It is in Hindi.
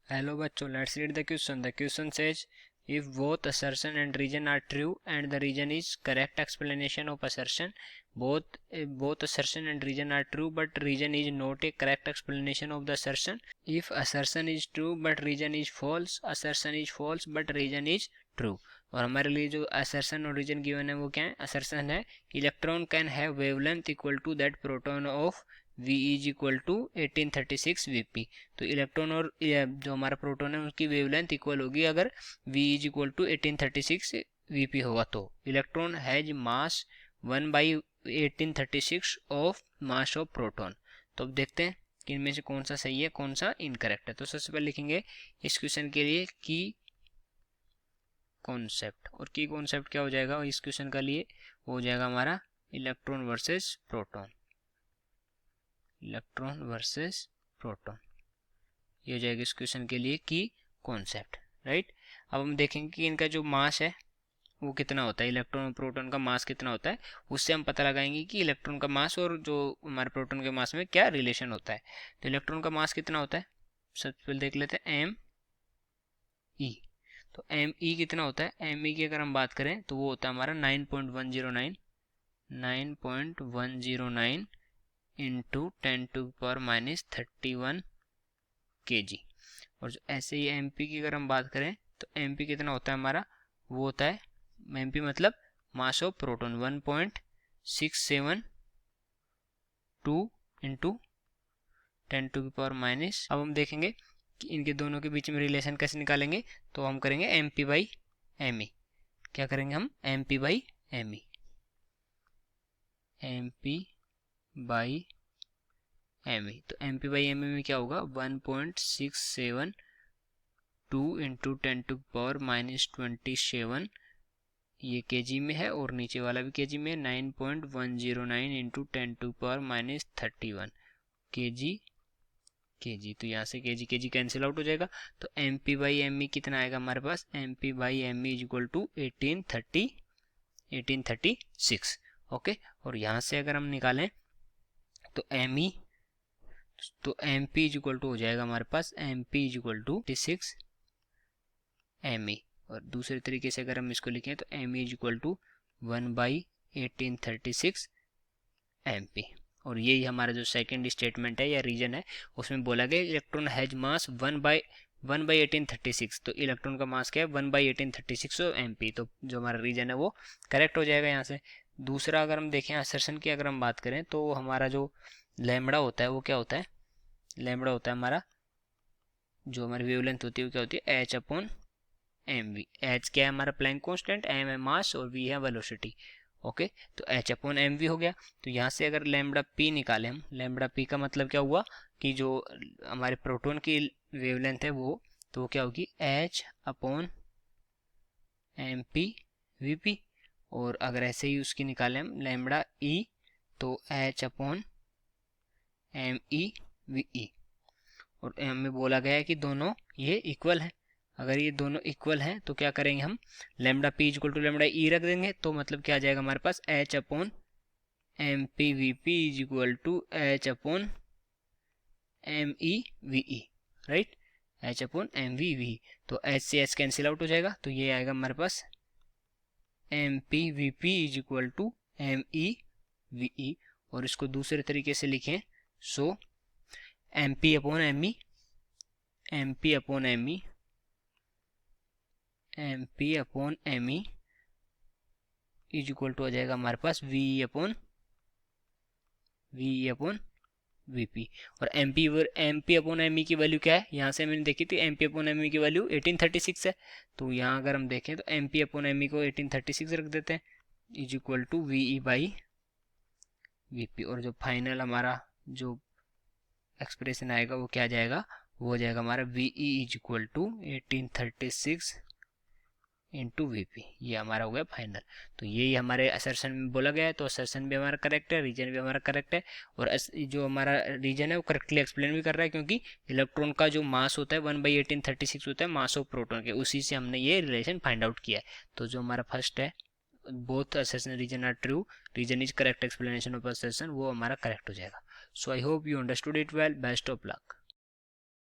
Hello बच्चों, let's read the question. The question says if both assertion and reason are true and the reason is correct explanation of assertion. Both assertion and reason are true but reason is not a correct explanation of the assertion. If assertion is true but reason is false, assertion is false but reason is true. और हमारे लिए जो assertion और reason given है वो क्या है? assertion है electron can have wavelength equal to that proton of V is equal to 1836 Vp. तो इलेक्ट्रॉन और जो हमारा प्रोटॉन है उसकी वेवलेंथ इक्वल होगी अगर V is equal to 1836 Vp होगा तो electron has mass 1/1836 of mass of proton. तो अब देखते हैं कि इनमें से कौन सा सही है कौन सा इनकरेक्ट है. तो सबसे पहले लिखेंगे इस क्वेश्चन के लिए की कॉन्सेप्ट. और की कॉन्सेप्ट क्या हो जाएगा इस क्वेश्चन का लिए? वो हो जाएगा हमारा electron versus proton. Electron versus proton ये हो जाएगा इस क्वेश्चन के लिए की कॉन्सेप्ट. राइट. अब हम देखेंगे कि इनका जो मास है वो कितना होता है, इलेक्ट्रॉन और प्रोटॉन का मास कितना होता है. उससे हम पता लगाएंगे कि इलेक्ट्रॉन का मास और जो हमारे प्रोटॉन के मास में क्या रिलेशन होता है. तो इलेक्ट्रॉन का मास कितना होता है सबसे पहले देख लेते हैं एम ई. तो एम ई कितना होता है? एम ई की अगर हम बात करें तो वो होता है हमारा 9.109 इंटू 10⁻⁻31 kg. और जो ऐसे ही एम पी की अगर हम बात करें तो एम पी कितना होता है हमारा? वो होता है एम पी मतलब मास ऑफ प्रोटॉन 1.672 इंटू 10⁻⁻. अब हम देखेंगे कि इनके दोनों के बीच में रिलेशन कैसे निकालेंगे. तो हम करेंगे M P by M E. क्या करेंगे हम? M P by M E. M P by M E. तो M P by M E में क्या होगा? 1.672 इंटू 10⁻⁻27 ये केजी में है और नीचे वाला भी केजी में 9.109 इंटू 10⁻31 केजी. तो यहाँ से केजी केजी कैंसिल आउट हो जाएगा. तो M P by M E कितना आएगा हमारे पास? M P by M E is equal to 1836. Okay. और यहाँ से अगर हम निकालें तो एम ई तो M P is equal to हो जाएगा हमारे पास M P is equal to 6 M E. और दूसरे तरीके से अगर हम इसको लिखें तो M E is equal to 1/1836 M P. और यही हमारा जो सेकंड स्टेटमेंट है या रीजन है उसमें बोला गया इलेक्ट्रॉन हैज मास 1/1836. तो इलेक्ट्रॉन का मास क्या है? 1/1836 एम पी. तो जो हमारा रीजन है वो करेक्ट हो जाएगा यहाँ से. दूसरा अगर हम देखें असर्शन की अगर हम बात करें तो हमारा जो लैम्बडा होता है वो क्या होता है? लैम्बडा होता है हमारा जो हमारी वेवलेंथ होती है वो क्या होती है? H upon M V. H क्या है हमारा? Planck constant. एम है मास और वी है वेलोसिटी. ओके. तो एच अपॉन एम वी हो गया. तो यहाँ से अगर लैम्बडा पी निकालें हम, लैम्बडा पी का मतलब क्या हुआ कि जो हमारे प्रोटॉन की वेवलेंथ है वो तो वो क्या होगी? H upon M P V P. और अगर ऐसे ही उसकी निकालें हम लैम्बडा ई तो H upon M E V E. और हमें बोला गया है कि दोनों ये इक्वल हैं. अगर ये दोनों इक्वल हैं तो क्या करेंगे हम? Lambda P equal to lambda E रख देंगे. तो मतलब क्या आ जाएगा हमारे पास? H upon M P V P is equal to H upon M E V E. Right. H upon M V V. तो एच से एच कैंसिल आउट हो जाएगा. तो ये आएगा हमारे पास M P V P is equal to M E V E. और इसको दूसरे तरीके से लिखें सो M P upon M E. M P upon M E. M P upon M E is equal to आ जाएगा हमारे पास वी अपॉन वी पी. और M P upon M E की वैल्यू क्या है? यहाँ से मैंने देखी थी M P upon M E की वैल्यू 1836 है. तो यहाँ अगर हम देखें तो M P upon M E को 1836 रख देते हैं is equal to V E by V P. और जो फाइनल हमारा जो एक्सप्रेशन आएगा वो क्या जाएगा? वो हो जाएगा हमारा V E is equal to 1836 into V P. ये हमारा हो गया फाइनल. तो यही हमारे असर्शन में बोला गया है. तो असर्शन भी हमारा करेक्ट है, रीजन भी हमारा करेक्ट है. और जो हमारा रीजन है वो करेक्टली एक्सप्लेन भी कर रहा है क्योंकि इलेक्ट्रॉन का जो मास होता है 1/1836 होता है मास ऑफ प्रोटॉन के. उसी से हमने ये रिलेशन फाइंड आउट किया है. तो जो हमारा फर्स्ट है both assertion reason are true, reason is correct explanation of assertion, वो हमारा करेक्ट हो जाएगा. So I hope you understood it well. Best of luck.